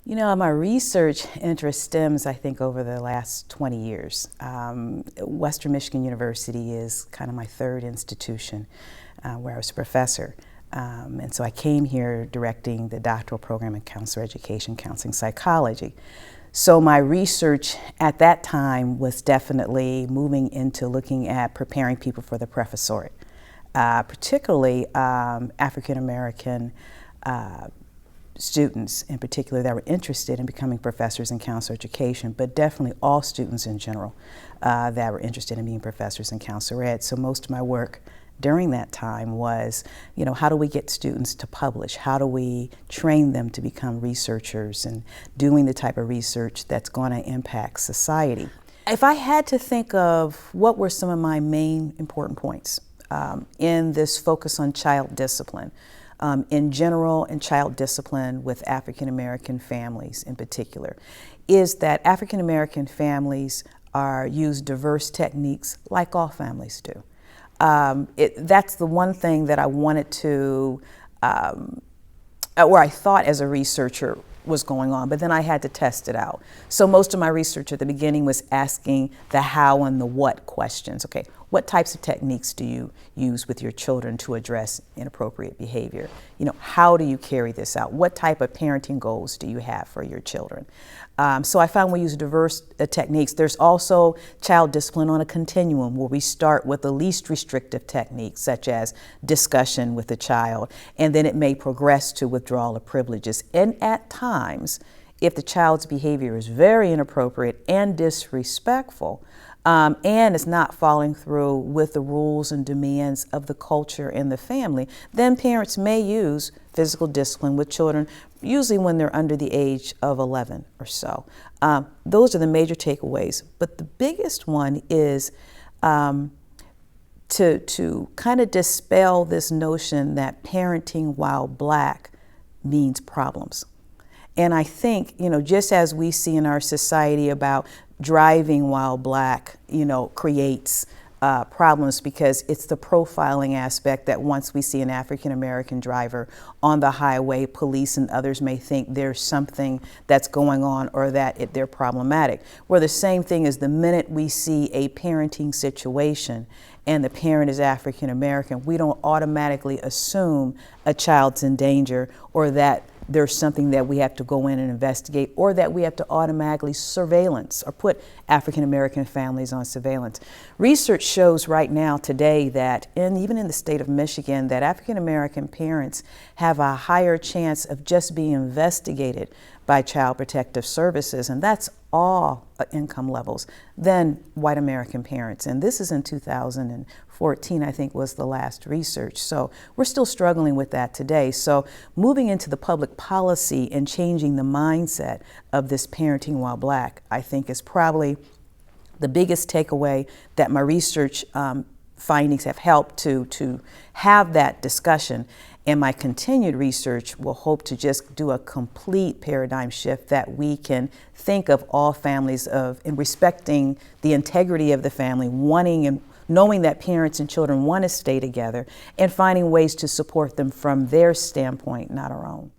You know, my research interest stems, I think, over the last 20 years. Western Michigan University is kind of my third institution where I was a professor. And so I came here directing the doctoral program in counselor education, counseling psychology. So my research at that time was definitely moving into looking at preparing people for the professoriate, particularly African American students in particular that were interested in becoming professors in counselor education, but definitely all students in general that were interested in being professors in counselor ed. So most of my work during that time was, you know, how do we get students to publish? How do we train them to become researchers and doing the type of research that's going to impact society? If I had to think of what were some of my main important points in this focus on child discipline, in general and child discipline with African American families in particular, is that African American families use diverse techniques like all families do. That's the one thing that I wanted to, or I thought as a researcher was going on, but then I had to test it out. So most of my research at the beginning was asking the how and the what questions. Okay, what types of techniques do you use with your children to address inappropriate behavior? You know, how do you carry this out? What type of parenting goals do you have for your children? So I found we use diverse techniques. There's also child discipline on a continuum where we start with the least restrictive techniques, such as discussion with the child, and then it may progress to withdrawal of privileges. And at times, if the child's behavior is very inappropriate and disrespectful, and is not following through with the rules and demands of the culture and the family, then parents may use physical discipline with children, usually when they're under the age of 11 or so. Those are the major takeaways. But the biggest one is to kind of dispel this notion that parenting while Black means problems. And I think, you know, just as we see in our society about driving while Black, you know, creates problems because it's the profiling aspect that once we see an African American driver on the highway, police and others may think there's something that's going on or that they're problematic. Where the same thing is the minute we see a parenting situation and the parent is African American, we don't automatically assume a child's in danger or that there's something that we have to go in and investigate or that we have to automatically surveillance or put African American families on surveillance. Research shows right now today that even in the state of Michigan that African American parents have a higher chance of just being investigated by Child Protective Services, and that's all income levels, than white American parents. And this is in 2014, I think, was the last research. So we're still struggling with that today. So moving into the public policy and changing the mindset of this parenting while Black, I think is probably the biggest takeaway that my research findings have helped to have that discussion. And my continued research will hope to just do a complete paradigm shift that we can think of all families in respecting the integrity of the family, wanting and knowing that parents and children want to stay together, and finding ways to support them from their standpoint, not our own.